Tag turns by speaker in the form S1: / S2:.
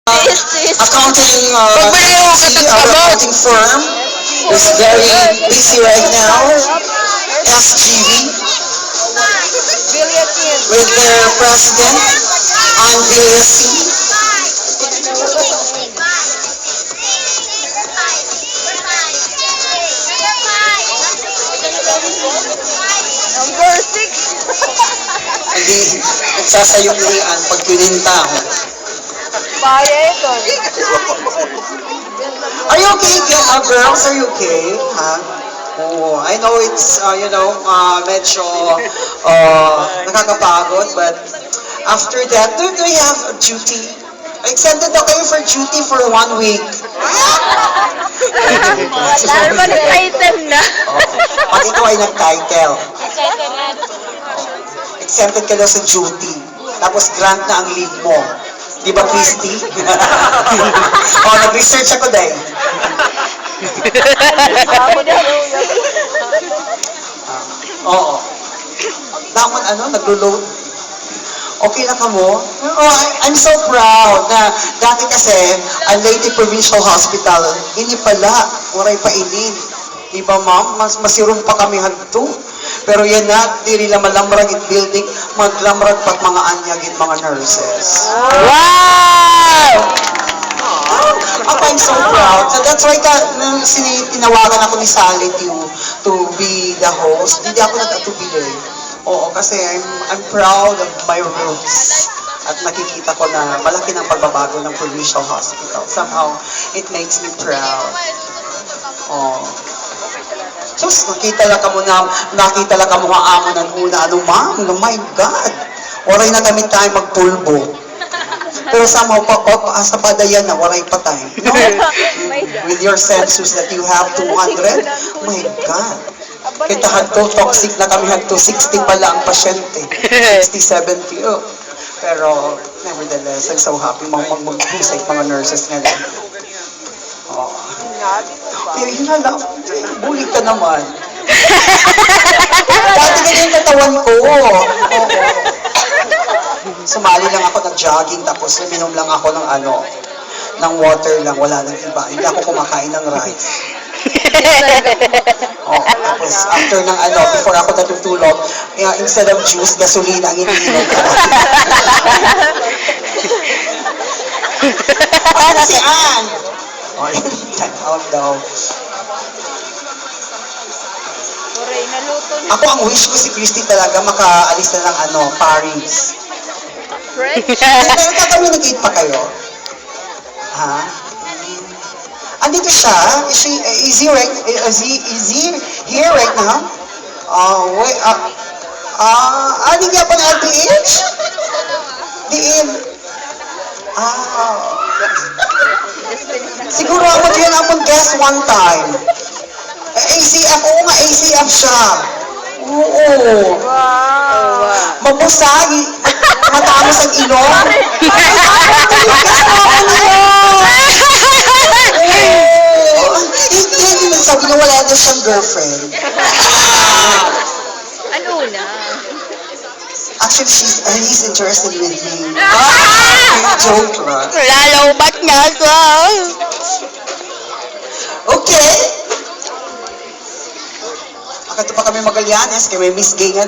S1: Accounting accounting firm is very busy right now. SGV with their president, Andrea C.
S2: Number 6.
S1: Hindi nagsasayong-lian pag pininta ako.
S2: Baya ito.
S1: Are you okay, girls? Are you okay? Huh? Oh, I know it's, medyo nakakapagod, but after that, do you have a duty? Extended na kayo for duty for 1 week.
S2: Lalo ba nag-item na?
S1: Pag ikaw ay nag-title, exempted ka daw sa duty. Tapos grant na ang leave mo. Di ba, Christy? Nag-research ako dahil. Oo. Naman, naglo-load. Okay na ka mo? I'm so proud na dati kasi ang Leyte Provincial Hospital, hindi pala, waray pa inin. Diba ma'am? Masirong pa kami hanto. Pero yan na, di rin malamrag it building, maglamrag pat mga anyagin mga nurses.
S2: Wow!
S1: I'm so proud. So that's why tinawagan ako ni Sally to be the host. Hindi ako nag-atubili. Oo, kasi I'm proud of my roots. At nakikita ko na malaki ng pagbabago ng provincial hospital. Somehow, it makes me proud. Oh. So, nakita lang ka mo nga amo ng una. Ma'am? Oh my God! Waray na kami tayo magpulbo. Pero somehow, sa padayan na, waray pa tayo. No? With your census that you have 200, oh my God! Kita hagto, toxic na kami hagto, 60 pala ang pasyente. 60, 70. Oh. Pero, nevertheless, I'm so happy mag-husay mga nurses ngayon. Oh. Pero yun na lang, bulig ka naman. Dati ganyan katawan ko. Oo. Sumali lang ako nag-jogging, tapos minom lang ako ng water lang, wala nang iba. Hindi ako kumakain ng rice. Tapos after ng before ako natutulog, instead of juice, gasolina ang iniinom ko. Para si Ann! Out daw. Ako ang wish ko si Christy talaga makaalis na ng Paris. Nagka-communicate pa kayo? Ha? Andito siya? Is he here right now? Wait, hindi nga pa na LPH? Diin. Siguro ako diyan akong guest one time. ACF, oo nga, ACF siya. Oo.
S2: Wow.
S1: Mabusagi. Matamos ang ilong. Hindi sabi na wala daw siyang girlfriend.
S2: Ano na?
S1: Actually, he's interested with me. Joke lang.
S2: Lalobat niya ka.
S1: Okay. Akito pa kami Magallanes, kay may Miss Gay nga